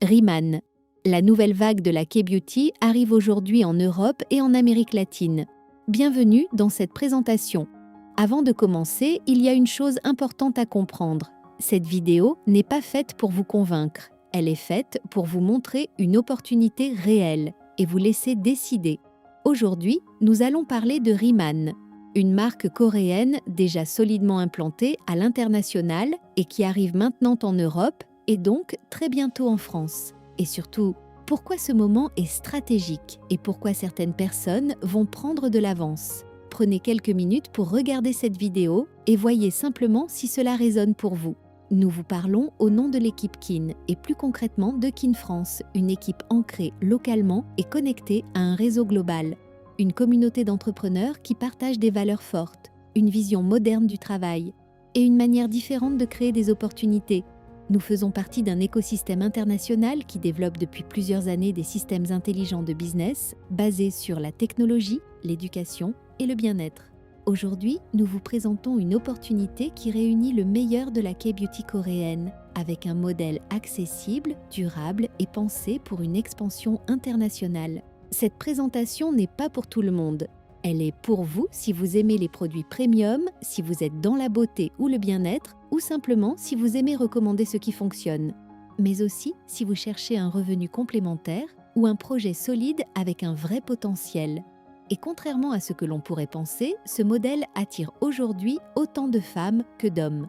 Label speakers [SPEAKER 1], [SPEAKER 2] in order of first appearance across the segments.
[SPEAKER 1] Riemann. La nouvelle vague de la K-Beauty arrive aujourd'hui en Europe et en Amérique latine. Bienvenue dans cette présentation. Avant de commencer, il y a une chose importante à comprendre. Cette vidéo n'est pas faite pour vous convaincre. Elle est faite pour vous montrer une opportunité réelle et vous laisser décider. Aujourd'hui, nous allons parler de Riemann, une marque coréenne déjà solidement implantée à l'international et qui arrive maintenant en Europe et donc très bientôt en France. Et surtout, pourquoi ce moment est stratégique et pourquoi certaines personnes vont prendre de l'avance. Prenez quelques minutes pour regarder cette vidéo et voyez simplement si cela résonne pour vous. Nous vous parlons au nom de l'équipe Kin et plus concrètement de Kin France, une équipe ancrée localement et connectée à un réseau global. Une communauté d'entrepreneurs qui partagent des valeurs fortes, une vision moderne du travail et une manière différente de créer des opportunités. Nous faisons partie d'un écosystème international qui développe depuis plusieurs années des systèmes intelligents de business basés sur la technologie, l'éducation et le bien-être. Aujourd'hui, nous vous présentons une opportunité qui réunit le meilleur de la K-Beauty coréenne, avec un modèle accessible, durable et pensé pour une expansion internationale. Cette présentation n'est pas pour tout le monde. Elle est pour vous si vous aimez les produits premium, si vous êtes dans la beauté ou le bien-être, ou simplement si vous aimez recommander ce qui fonctionne. Mais aussi si vous cherchez un revenu complémentaire ou un projet solide avec un vrai potentiel. Et contrairement à ce que l'on pourrait penser, ce modèle attire aujourd'hui autant de femmes que d'hommes.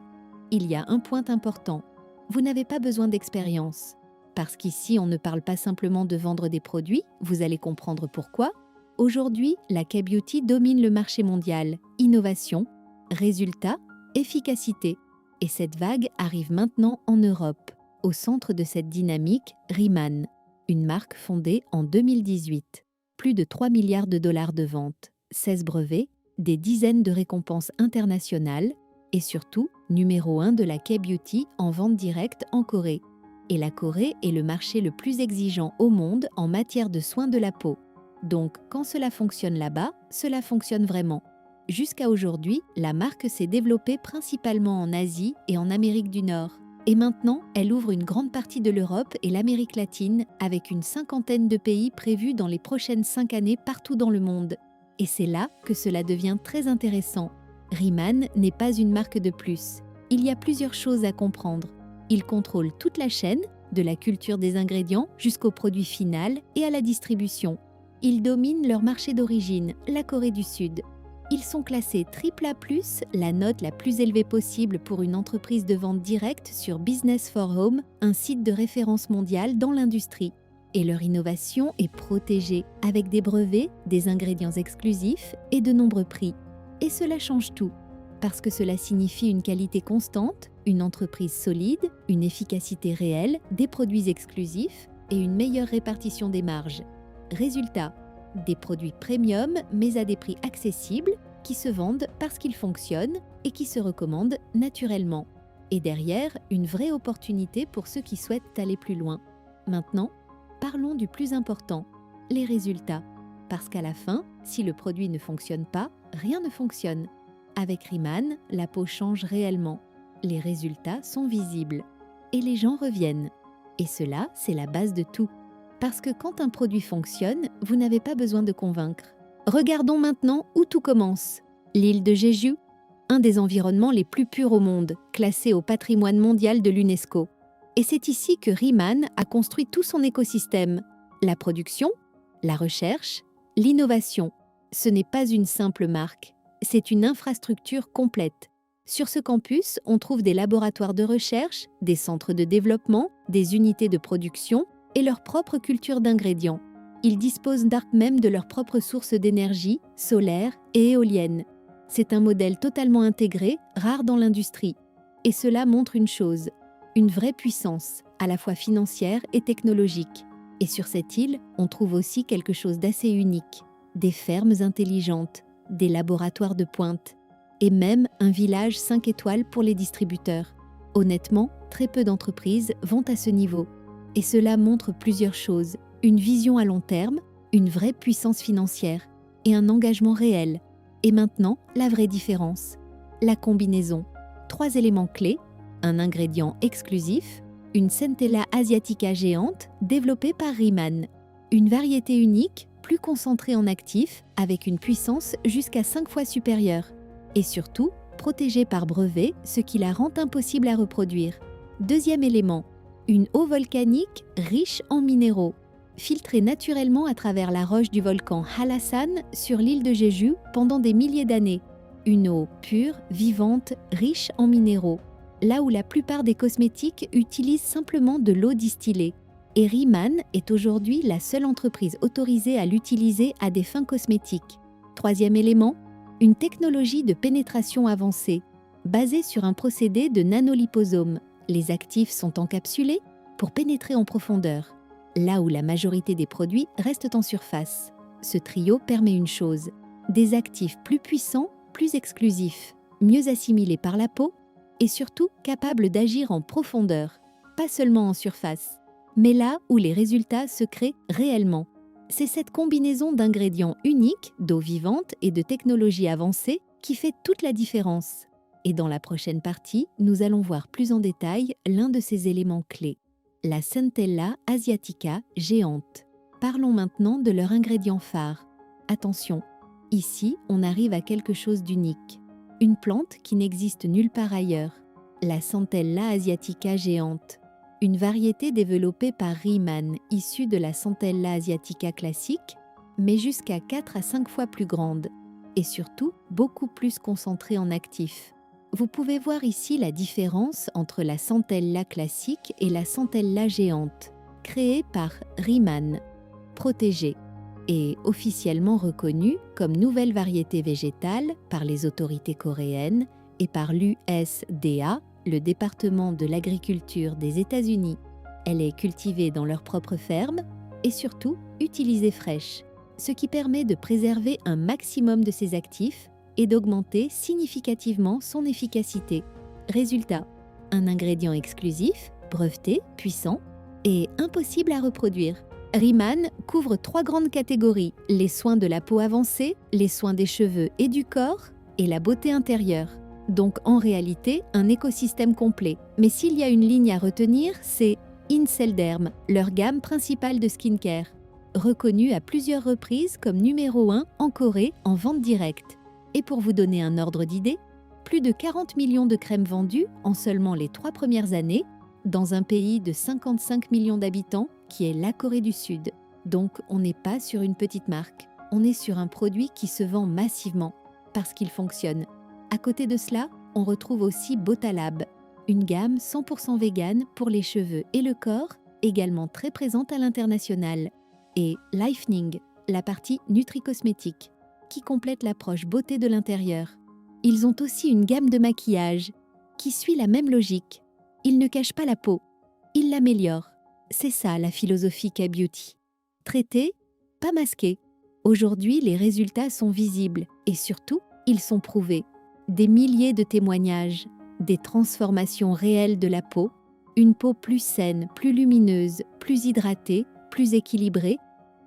[SPEAKER 1] Il y a un point important. Vous n'avez pas besoin d'expérience. Parce qu'ici, on ne parle pas simplement de vendre des produits, vous allez comprendre pourquoi. Aujourd'hui, la K-Beauty domine le marché mondial. Innovation, résultats, efficacité. Et cette vague arrive maintenant en Europe. Au centre de cette dynamique, Riemann, une marque fondée en 2018. Plus de 3 milliards de dollars de ventes, 16 brevets, des dizaines de récompenses internationales et surtout, numéro 1 de la K-Beauty en vente directe en Corée. Et la Corée est le marché le plus exigeant au monde en matière de soins de la peau. Donc, quand cela fonctionne là-bas, cela fonctionne vraiment. Jusqu'à aujourd'hui, la marque s'est développée principalement en Asie et en Amérique du Nord. Et maintenant, elle ouvre une grande partie de l'Europe et l'Amérique latine avec une 50aine de pays prévus dans les prochaines 5 années partout dans le monde. Et c'est là que cela devient très intéressant. Riemann n'est pas une marque de plus. Il y a plusieurs choses à comprendre. Il contrôle toute la chaîne, de la culture des ingrédients jusqu'au produit final et à la distribution. Ils dominent leur marché d'origine, la Corée du Sud. Ils sont classés AAA+, la note la plus élevée possible pour une entreprise de vente directe sur Business for Home, un site de référence mondial dans l'industrie. Et leur innovation est protégée, avec des brevets, des ingrédients exclusifs et de nombreux prix. Et cela change tout, parce que cela signifie une qualité constante, une entreprise solide, une efficacité réelle, des produits exclusifs et une meilleure répartition des marges. Résultat, des produits premium mais à des prix accessibles qui se vendent parce qu'ils fonctionnent et qui se recommandent naturellement. Et derrière, une vraie opportunité pour ceux qui souhaitent aller plus loin. Maintenant, parlons du plus important, les résultats. Parce qu'à la fin, si le produit ne fonctionne pas, rien ne fonctionne. Avec Riemann, la peau change réellement. Les résultats sont visibles. Et les gens reviennent. Et cela, c'est la base de tout. Parce que quand un produit fonctionne, vous n'avez pas besoin de convaincre. Regardons maintenant où tout commence. L'île de Jeju, un des environnements les plus purs au monde, classé au patrimoine mondial de l'UNESCO. Et c'est ici que Riemann a construit tout son écosystème. La production, la recherche, l'innovation. Ce n'est pas une simple marque, c'est une infrastructure complète. Sur ce campus, on trouve des laboratoires de recherche, des centres de développement, des unités de production, et leur propre culture d'ingrédients. Ils disposent même de leur propre source d'énergie, solaire et éolienne. C'est un modèle totalement intégré, rare dans l'industrie. Et cela montre une chose, une vraie puissance, à la fois financière et technologique. Et sur cette île, on trouve aussi quelque chose d'assez unique. Des fermes intelligentes, des laboratoires de pointe, et même un village 5 étoiles pour les distributeurs. Honnêtement, très peu d'entreprises vont à ce niveau. Et cela montre plusieurs choses, une vision à long terme, une vraie puissance financière et un engagement réel. Et maintenant, la vraie différence, la combinaison. 3 éléments clés, un ingrédient exclusif, une Centella asiatica géante développée par Riemann. Une variété unique, plus concentrée en actifs, avec une puissance jusqu'à 5 fois supérieure. Et surtout, protégée par brevet, ce qui la rend impossible à reproduire. Deuxième élément, une eau volcanique riche en minéraux, filtrée naturellement à travers la roche du volcan Hallasan sur l'île de Jeju pendant des milliers d'années. Une eau pure, vivante, riche en minéraux, là où la plupart des cosmétiques utilisent simplement de l'eau distillée. Et Riemann est aujourd'hui la seule entreprise autorisée à l'utiliser à des fins cosmétiques. Troisième élément, une technologie de pénétration avancée, basée sur un procédé de nanoliposome. Les actifs sont encapsulés pour pénétrer en profondeur, là où la majorité des produits restent en surface. Ce trio permet une chose, des actifs plus puissants, plus exclusifs, mieux assimilés par la peau et surtout capables d'agir en profondeur, pas seulement en surface, mais là où les résultats se créent réellement. C'est cette combinaison d'ingrédients uniques, d'eau vivante et de technologies avancées qui fait toute la différence. Et dans la prochaine partie, nous allons voir plus en détail l'un de ces éléments clés, la Centella asiatica géante. Parlons maintenant de leur ingrédient phare. Attention, ici, on arrive à quelque chose d'unique. Une plante qui n'existe nulle part ailleurs, la Centella asiatica géante. Une variété développée par Riemann, issue de la Centella asiatica classique, mais jusqu'à 4 à 5 fois plus grande, et surtout beaucoup plus concentrée en actifs. Vous pouvez voir ici la différence entre la Centella classique et la Centella géante, créée par Riemann, protégée et officiellement reconnue comme nouvelle variété végétale par les autorités coréennes et par l'USDA, le département de l'agriculture des États-Unis. Elle est cultivée dans leur propre ferme et surtout utilisée fraîche, ce qui permet de préserver un maximum de ses actifs et d'augmenter significativement son efficacité. Résultat, un ingrédient exclusif, breveté, puissant et impossible à reproduire. Riemann couvre 3 grandes catégories, les soins de la peau avancée, les soins des cheveux et du corps et la beauté intérieure. Donc en réalité, un écosystème complet. Mais s'il y a une ligne à retenir, c'est Inselderm, leur gamme principale de skincare, reconnue à plusieurs reprises comme numéro 1 en Corée en vente directe. Et pour vous donner un ordre d'idée, plus de 40 millions de crèmes vendues en seulement les 3 premières années, dans un pays de 55 millions d'habitants qui est la Corée du Sud. Donc on n'est pas sur une petite marque, on est sur un produit qui se vend massivement, parce qu'il fonctionne. À côté de cela, on retrouve aussi Botalab, une gamme 100% végane pour les cheveux et le corps, également très présente à l'international, et Lifening, la partie nutri-cosmétique, qui complète l'approche beauté de l'intérieur. Ils ont aussi une gamme de maquillage qui suit la même logique. Ils ne cachent pas la peau, ils l'améliorent. C'est ça la philosophie K-Beauty. Traiter, pas masquer. Aujourd'hui, les résultats sont visibles et surtout, ils sont prouvés. Des milliers de témoignages, des transformations réelles de la peau, une peau plus saine, plus lumineuse, plus hydratée, plus équilibrée.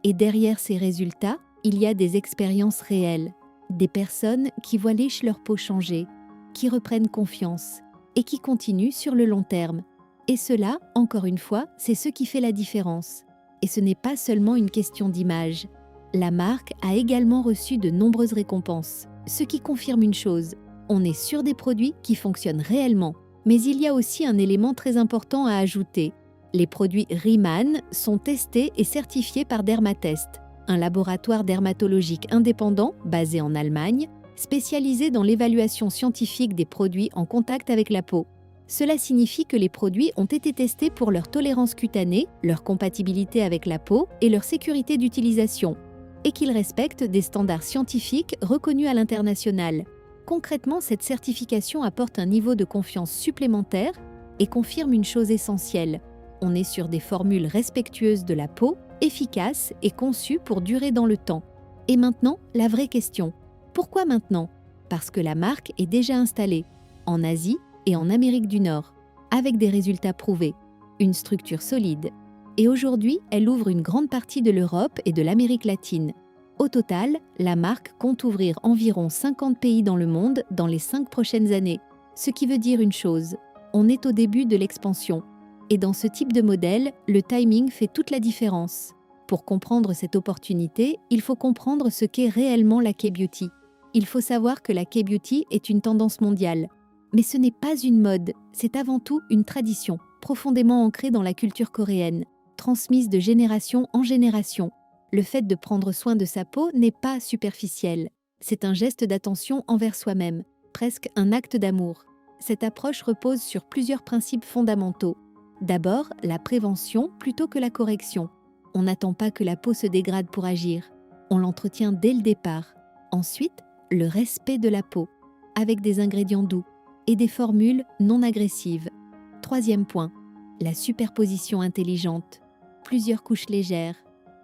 [SPEAKER 1] Et derrière ces résultats, il y a des expériences réelles, des personnes qui voient leur peau changer, qui reprennent confiance et qui continuent sur le long terme. Et cela, encore une fois, c'est ce qui fait la différence. Et ce n'est pas seulement une question d'image. La marque a également reçu de nombreuses récompenses, ce qui confirme une chose, on est sur des produits qui fonctionnent réellement. Mais il y a aussi un élément très important à ajouter. Les produits Riemann sont testés et certifiés par Dermatest, un laboratoire dermatologique indépendant basé en Allemagne, spécialisé dans l'évaluation scientifique des produits en contact avec la peau. Cela signifie que les produits ont été testés pour leur tolérance cutanée, leur compatibilité avec la peau et leur sécurité d'utilisation, et qu'ils respectent des standards scientifiques reconnus à l'international. Concrètement, cette certification apporte un niveau de confiance supplémentaire et confirme une chose essentielle. On est sur des formules respectueuses de la peau, efficaces et conçues pour durer dans le temps. Et maintenant, la vraie question. Pourquoi maintenant ? Parce que la marque est déjà installée en Asie et en Amérique du Nord, avec des résultats prouvés, une structure solide. Et aujourd'hui, elle ouvre une grande partie de l'Europe et de l'Amérique latine. Au total, la marque compte ouvrir environ 50 pays dans le monde dans les 5 prochaines années. Ce qui veut dire une chose, on est au début de l'expansion. Et dans ce type de modèle, le timing fait toute la différence. Pour comprendre cette opportunité, il faut comprendre ce qu'est réellement la K-beauty. Il faut savoir que la K-beauty est une tendance mondiale. Mais ce n'est pas une mode, c'est avant tout une tradition, profondément ancrée dans la culture coréenne, transmise de génération en génération. Le fait de prendre soin de sa peau n'est pas superficiel. C'est un geste d'attention envers soi-même, presque un acte d'amour. Cette approche repose sur plusieurs principes fondamentaux. D'abord, la prévention plutôt que la correction. On n'attend pas que la peau se dégrade pour agir. On l'entretient dès le départ. Ensuite, le respect de la peau, avec des ingrédients doux et des formules non agressives. Troisième point, la superposition intelligente. Plusieurs couches légères,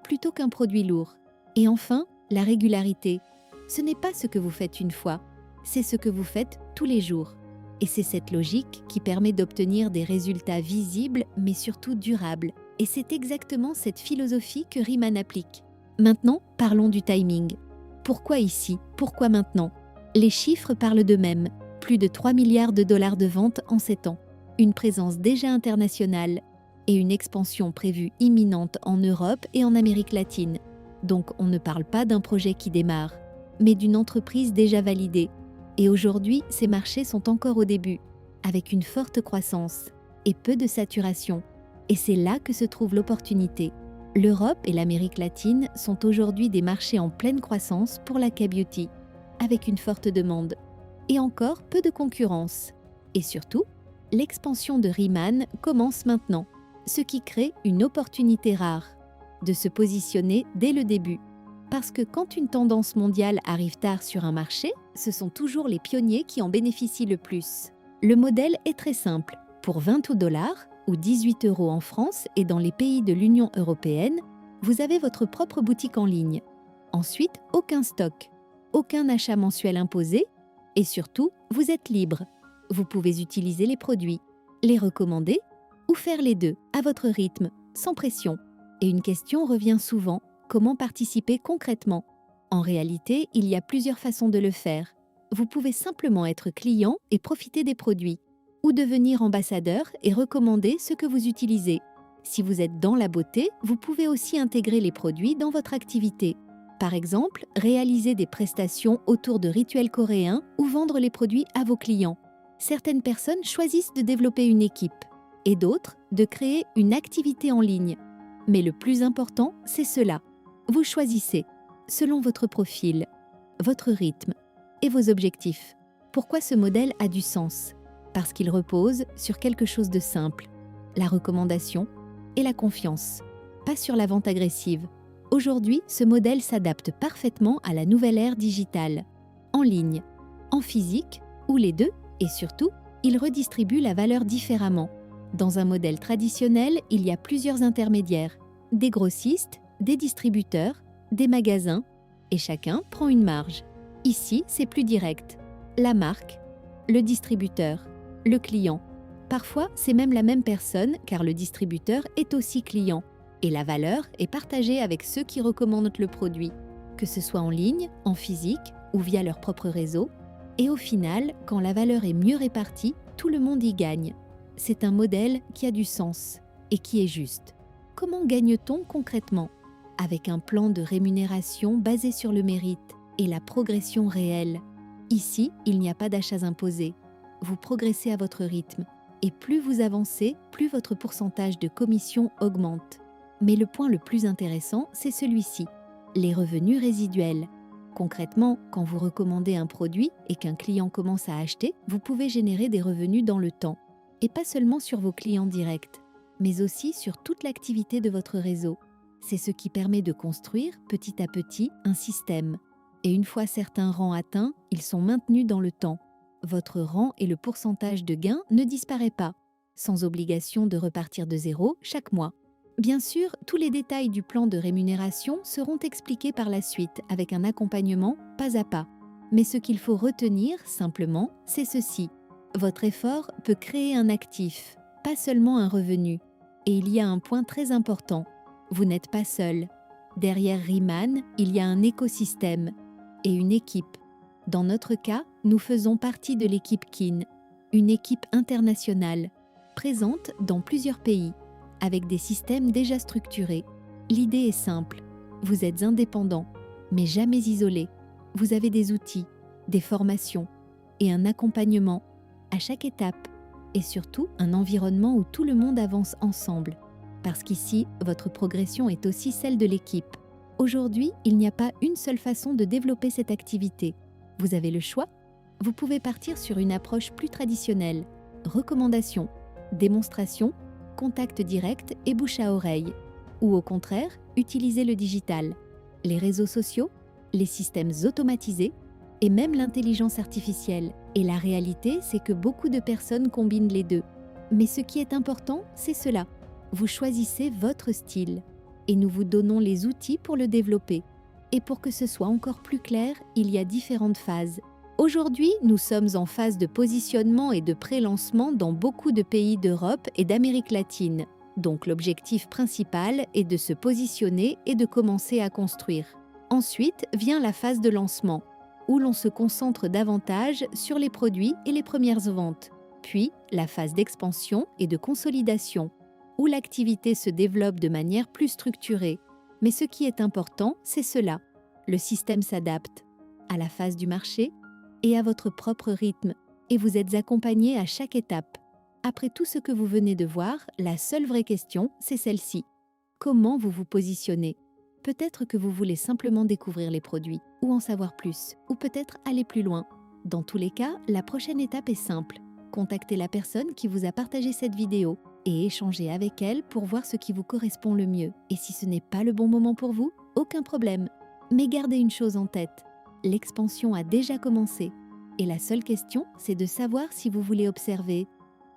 [SPEAKER 1] plutôt qu'un produit lourd. Et enfin, la régularité. Ce n'est pas ce que vous faites une fois, c'est ce que vous faites tous les jours. Et c'est cette logique qui permet d'obtenir des résultats visibles, mais surtout durables. Et c'est exactement cette philosophie que Riemann applique. Maintenant, parlons du timing. Pourquoi ici? Pourquoi maintenant? Les chiffres parlent d'eux-mêmes. Plus de 3 milliards de dollars de ventes en 7 ans. Une présence déjà internationale et une expansion prévue imminente en Europe et en Amérique latine. Donc on ne parle pas d'un projet qui démarre, mais d'une entreprise déjà validée. Et aujourd'hui, ces marchés sont encore au début, avec une forte croissance et peu de saturation. Et c'est là que se trouve l'opportunité. L'Europe et l'Amérique latine sont aujourd'hui des marchés en pleine croissance pour la K-beauty, avec une forte demande. Et encore peu de concurrence. Et surtout, l'expansion de Riemann commence maintenant, ce qui crée une opportunité rare de se positionner dès le début. Parce que quand une tendance mondiale arrive tard sur un marché, ce sont toujours les pionniers qui en bénéficient le plus. Le modèle est très simple. Pour 20 dollars ou 18 € en France et dans les pays de l'Union européenne, vous avez votre propre boutique en ligne. Ensuite, aucun stock, aucun achat mensuel imposé et surtout, vous êtes libre. Vous pouvez utiliser les produits, les recommander ou faire les deux à votre rythme, sans pression. Et une question revient souvent, comment participer concrètement? En réalité, il y a plusieurs façons de le faire. Vous pouvez simplement être client et profiter des produits, ou devenir ambassadeur et recommander ce que vous utilisez. Si vous êtes dans la beauté, vous pouvez aussi intégrer les produits dans votre activité. Par exemple, réaliser des prestations autour de rituels coréens ou vendre les produits à vos clients. Certaines personnes choisissent de développer une équipe et d'autres de créer une activité en ligne. Mais le plus important, c'est cela. Vous choisissez, selon votre profil, votre rythme et vos objectifs. Pourquoi ce modèle a du sens? Parce qu'il repose sur quelque chose de simple, la recommandation et la confiance, pas sur la vente agressive. Aujourd'hui, ce modèle s'adapte parfaitement à la nouvelle ère digitale, en ligne, en physique ou les deux, et surtout, il redistribue la valeur différemment. Dans un modèle traditionnel, il y a plusieurs intermédiaires, des grossistes, des distributeurs, des magasins, et chacun prend une marge. Ici, c'est plus direct. La marque, le distributeur, le client. Parfois, c'est même la même personne car le distributeur est aussi client. Et la valeur est partagée avec ceux qui recommandent le produit, que ce soit en ligne, en physique ou via leur propre réseau. Et au final, quand la valeur est mieux répartie, tout le monde y gagne. C'est un modèle qui a du sens et qui est juste. Comment gagne-t-on concrètement? Avec un plan de rémunération basé sur le mérite et la progression réelle. Ici, il n'y a pas d'achats imposés. Vous progressez à votre rythme. Et plus vous avancez, plus votre pourcentage de commission augmente. Mais le point le plus intéressant, c'est celui-ci, les revenus résiduels. Concrètement, quand vous recommandez un produit et qu'un client commence à acheter, vous pouvez générer des revenus dans le temps. Et pas seulement sur vos clients directs, mais aussi sur toute l'activité de votre réseau. C'est ce qui permet de construire, petit à petit, un système. Et une fois certains rangs atteints, ils sont maintenus dans le temps. Votre rang et le pourcentage de gain ne disparaît pas, sans obligation de repartir de zéro chaque mois. Bien sûr, tous les détails du plan de rémunération seront expliqués par la suite avec un accompagnement pas à pas. Mais ce qu'il faut retenir, simplement, c'est ceci. Votre effort peut créer un actif, pas seulement un revenu. Et il y a un point très important. Vous n'êtes pas seul. Derrière Riemann, il y a un écosystème et une équipe. Dans notre cas, nous faisons partie de l'équipe KIN, une équipe internationale, présente dans plusieurs pays, avec des systèmes déjà structurés. L'idée est simple, vous êtes indépendant, mais jamais isolé. Vous avez des outils, des formations et un accompagnement à chaque étape, et surtout un environnement où tout le monde avance ensemble. Parce qu'ici, votre progression est aussi celle de l'équipe. Aujourd'hui, il n'y a pas une seule façon de développer cette activité. Vous avez le choix. Vous pouvez partir sur une approche plus traditionnelle, recommandation, démonstration, contact direct et bouche à oreille. Ou au contraire, utiliser le digital, les réseaux sociaux, les systèmes automatisés et même l'intelligence artificielle. Et la réalité, c'est que beaucoup de personnes combinent les deux. Mais ce qui est important, c'est cela. Vous choisissez votre style et nous vous donnons les outils pour le développer. Et pour que ce soit encore plus clair, il y a différentes phases. Aujourd'hui, nous sommes en phase de positionnement et de pré-lancement dans beaucoup de pays d'Europe et d'Amérique latine. Donc l'objectif principal est de se positionner et de commencer à construire. Ensuite vient la phase de lancement, où l'on se concentre davantage sur les produits et les premières ventes. Puis la phase d'expansion et de consolidation, où l'activité se développe de manière plus structurée. Mais ce qui est important, c'est cela. Le système s'adapte à la phase du marché et à votre propre rythme, et vous êtes accompagné à chaque étape. Après tout ce que vous venez de voir, la seule vraie question, c'est celle-ci. Comment vous vous positionnez ? Peut-être que vous voulez simplement découvrir les produits, ou en savoir plus, ou peut-être aller plus loin. Dans tous les cas, la prochaine étape est simple. Contactez la personne qui vous a partagé cette vidéo et échangez avec elle pour voir ce qui vous correspond le mieux. Et si ce n'est pas le bon moment pour vous, aucun problème. Mais gardez une chose en tête, l'expansion a déjà commencé. Et la seule question, c'est de savoir si vous voulez observer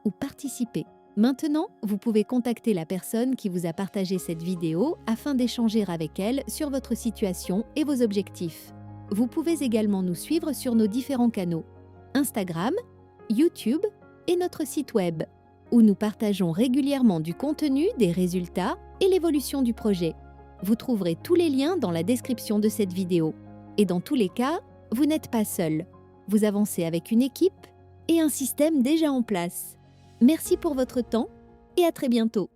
[SPEAKER 1] ou participer. Maintenant, vous pouvez contacter la personne qui vous a partagé cette vidéo afin d'échanger avec elle sur votre situation et vos objectifs. Vous pouvez également nous suivre sur nos différents canaux, Instagram, YouTube et notre site web, où nous partageons régulièrement du contenu, des résultats et l'évolution du projet. Vous trouverez tous les liens dans la description de cette vidéo. Et dans tous les cas, vous n'êtes pas seul. Vous avancez avec une équipe et un système déjà en place. Merci pour votre temps et à très bientôt.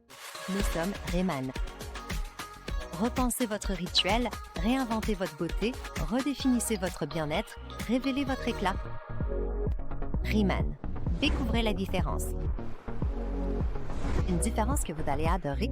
[SPEAKER 2] Nous sommes Rayman. Repensez votre rituel, réinventez votre beauté, redéfinissez votre bien-être, révélez votre éclat. Rayman. Découvrez la différence. Une différence que vous allez adorer.